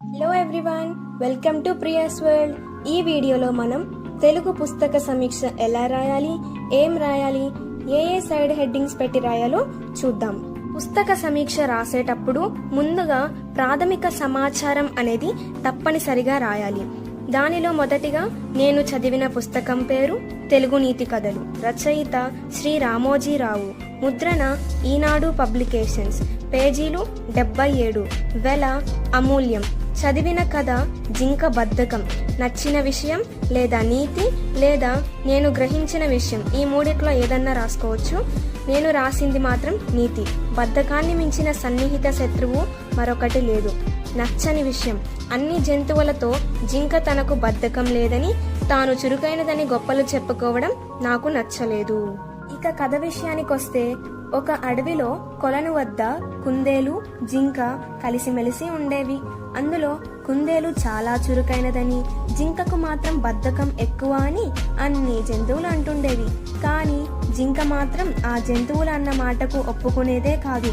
Hello everyone, welcome to Priya's world. ఈ వీడియోలో మనం తెలుగు పుస్తక సమీక్ష ఎలా రాయాలి, ఏం రాయాలి, ఏ సైడ్ హెడ్డింగ్స్ పెట్టి రాయాలో చూద్దాం. పుస్తక సమీక్ష రాసేటప్పుడు ముందుగా ప్రాథమిక సమాచారం అనేది తప్పనిసరిగా రాయాలి. దానిలో మొదటిగా నేను చదివిన పుస్తకం పేరు తెలుగు నీతి కథలు, రచయిత శ్రీ రామోజీరావు, ముద్రణ ఈనాడు పబ్లికేషన్స్, పేజీలు 77, వెల అమూల్యం, చదివిన కథ జింక బద్ధకం, నచ్చిన విషయం లేదా నీతి లేదా నేను గ్రహించిన విషయం, ఈ మూడిట్లో ఏదన్నా రాసుకోవచ్చు. నేను రాసింది మాత్రం నీతి. బద్ధకాన్ని మించిన సన్నిహిత శత్రువు మరొకటి లేదు. నచ్చని విషయం, అన్ని జంతువులతో జింక తనకు బద్ధకం లేదని, తాను చురుకైనదని గొప్పలు చెప్పుకోవడం నాకు నచ్చలేదు. ఇక కథ విషయానికొస్తే, ఒక అడవిలో కొలను వద్ద కుందేలు, జింక కలిసిమెలిసి ఉండేవి. అందులో కుందేలు చాలా చురుకైనదని, జింకకు మాత్రం బద్ధకం ఎక్కువ అని అన్ని జంతువులు అంటుండేవి. కానీ జింక మాత్రం ఆ జంతువులు అన్న మాటకు ఒప్పుకునేదే కాదు.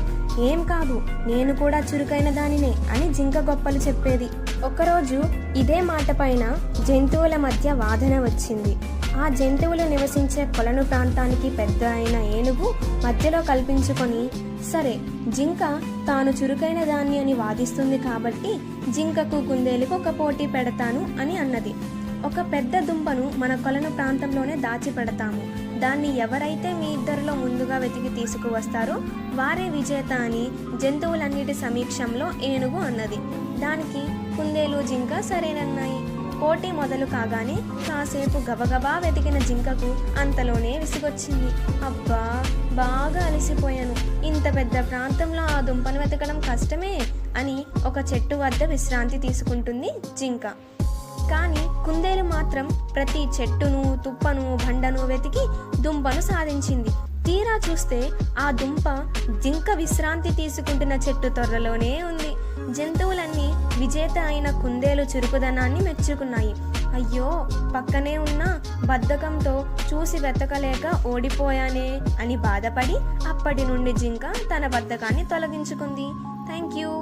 ఏం కాదు, నేను కూడా చురుకైన దానినే అని జింక గొప్పలు చెప్పేది. ఒకరోజు ఇదే మాట పైన జంతువుల మధ్య వాదన వచ్చింది. ఆ జంతువులు నివసించే కొలను ప్రాంతానికి పెద్ద అయిన ఏనుగు మధ్యలో కల్పించుకొని, సరే జింక తాను చురుకైన దాన్ని అని వాదిస్తుంది కాబట్టి జింకకు కుందేలుకు ఒక పోటీ పెడతాను అని అన్నది. ఒక పెద్ద దుంపను మన కొలను ప్రాంతంలోనే దాచి పెడతాము. దాన్ని ఎవరైతే మీ ఇద్దరిలో ముందుగా వెతికి తీసుకువస్తారో వారే విజేత అని జంతువులన్నిటి సమీక్షంలో ఏనుగు అన్నది. దానికి కుందేలు, జింక సరేనన్నాయి. పోటీ మొదలు కాగానే కాసేపు గబగబా వెతికిన జింకకు అంతలోనే విసుగొచ్చింది. అబ్బా, బాగా అలసిపోయాను, ఇంత పెద్ద ప్రాంతంలో ఆ దుంపను వెతకడం కష్టమే అని ఒక చెట్టు వద్ద విశ్రాంతి తీసుకుంటుంది జింక. కానీ కుందేలు మాత్రం ప్రతి చెట్టును, తుప్పను, బండను వెతికి దుంపను సాధించింది. తీరా చూస్తే ఆ దుంప జింక విశ్రాంతి తీసుకుంటున్న చెట్టు తొర్రలోనే ఉంది. జంతువులన్నీ విజేత అయిన కుందేలు చురుకుదనాన్ని మెచ్చుకున్నాయి. అయ్యో, పక్కనే ఉన్న బద్ధకంతో చూసి వెతకలేక ఓడిపోయానే అని బాధపడి అప్పటి నుండి జింక తన బద్ధకాన్ని తొలగించుకుంది. Thank you.